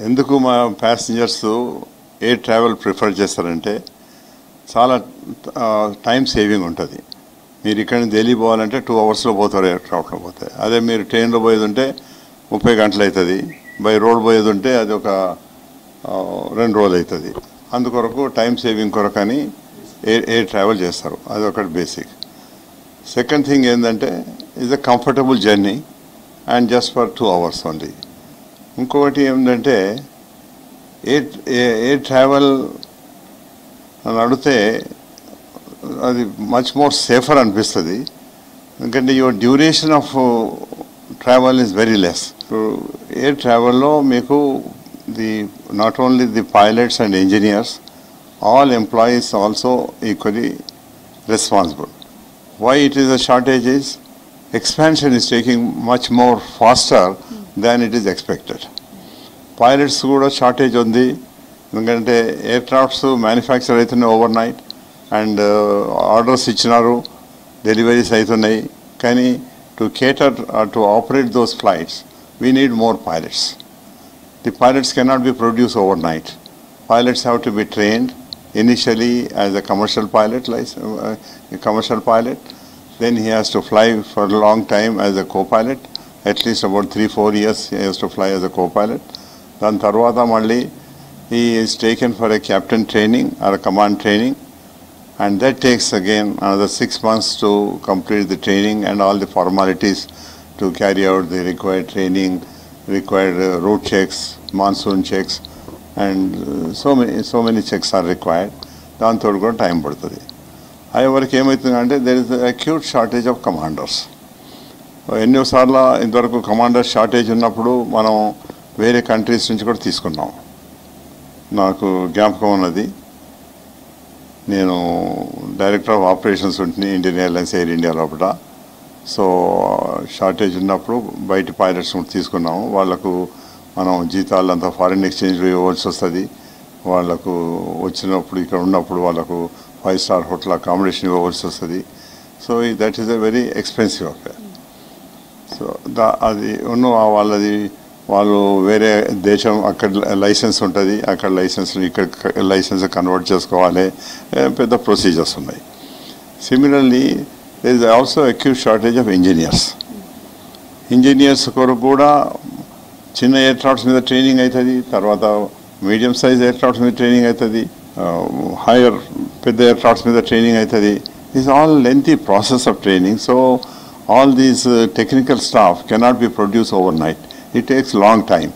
ఎందుకు మా passengers air travel prefer చేస్తారంటే చాలా టైం సేవింగ్ ఉంటుంది. మీరు ఇక్కడ నుంచి ఢిల్లీ పోవాలంటే 2 అవర్స్లో పోతారు, ఎయిర్క్రాఫ్ట్లో పోతాయి. అదే మీరు ట్రైన్లో పోయేది ఉంటే 30 గంటలు అవుతుంది. బై రోడ్ పోయేది ఉంటే అది ఒక 2 రోజులు అవుతుంది. అందుకొరకు టైం సేవింగ్ కొరకు అని ఎయిర్ ట్రావెల్ చేస్తారు. అది ఒకటి బేసిక్. సెకండ్ థింగ్ ఏంటంటే is a comfortable journey and just for 2 hours only. ఇంకొకటి ఏంటంటే ఎయిర్ ట్రావెల్ అని అడిగితే అది మచ్ మోర్ సేఫర్ అనిపిస్తుంది. ఎందుకంటే your duration of travel is very less. Air ట్రావెల్లో మీకు not only the pilots and engineers, all employees also equally responsible. Why it is a shortage is expansion is taking much more faster than it is expected. Pilots kuda shortage undi endukante aircrafts manufacture aitunayi overnight and orders ichinaru, deliveries aitunayi, kani to cater or to operate those flights we need more pilots. The pilots cannot be produced overnight. Pilots have to be trained initially as a commercial pilot, then he has to fly for a long time as a co-pilot, at least about 3-4 years he has to fly as a co-pilot. Then tarvata malli he is taken for a captain training or a command training, and that takes again another 6 months to complete the training and all the formalities to carry out the required training, required route checks, monsoon checks, and so many checks are required. దాంతో కూడా time పడుతుంది. అవి వరకు ఏమవుతుందంటే there is acute shortage of commanders. ఎన్నోసార్లు ఇంతవరకు commander shortage ఉన్నప్పుడు మనం వేరే కంట్రీస్ నుంచి కూడా తీసుకున్నాం. నాకు జ్ఞాపకం ఉన్నది, నేను డైరెక్టర్ ఆఫ్ ఆపరేషన్స్ ఉంటుంది ఇండియన్ ఎయిర్లైన్స్ ఎయిర్ ఇండియా లోపల. సో షార్టేజ్ ఉన్నప్పుడు బయట పైలట్స్ తీసుకున్నాము. వాళ్ళకు మనం జీతాలు అంతా ఫారిన్ ఎక్స్చేంజ్లో ఇవ్వాల్సి వస్తుంది. వాళ్ళకు వచ్చినప్పుడు ఇక్కడ ఉన్నప్పుడు వాళ్ళకు 5 స్టార్ హోటల్ అకామిడేషన్ ఇవ్వవలసి వస్తుంది. So that is a very expensive affair. So అది వాళ్ళు వేరే దేశం అక్కడ లైసెన్స్ ఉంటుంది, అక్కడ లైసెన్స్ ఇక్కడ లైసెన్స్ కన్వర్ట్ చేసుకోవాలి, పెద్ద ప్రొసీజర్స్ ఉన్నాయి. Similarly there is also acute shortage of engineers కొరకు కూడా చిన్న ఎయిర్క్రాఫ్ట్స్ మీద ట్రైనింగ్ అవుతుంది, తర్వాత మీడియం సైజ్ ఎయిర్క్రాఫ్ట్స్ మీద ట్రైనింగ్ అవుతుంది, హైయర్ పెద్ద ఎయిర్క్రాఫ్ట్స్ మీద ట్రైనింగ్ అవుతుంది. Is all lengthy process of training. So all these technical staff cannot be produce overnight. It takes long time.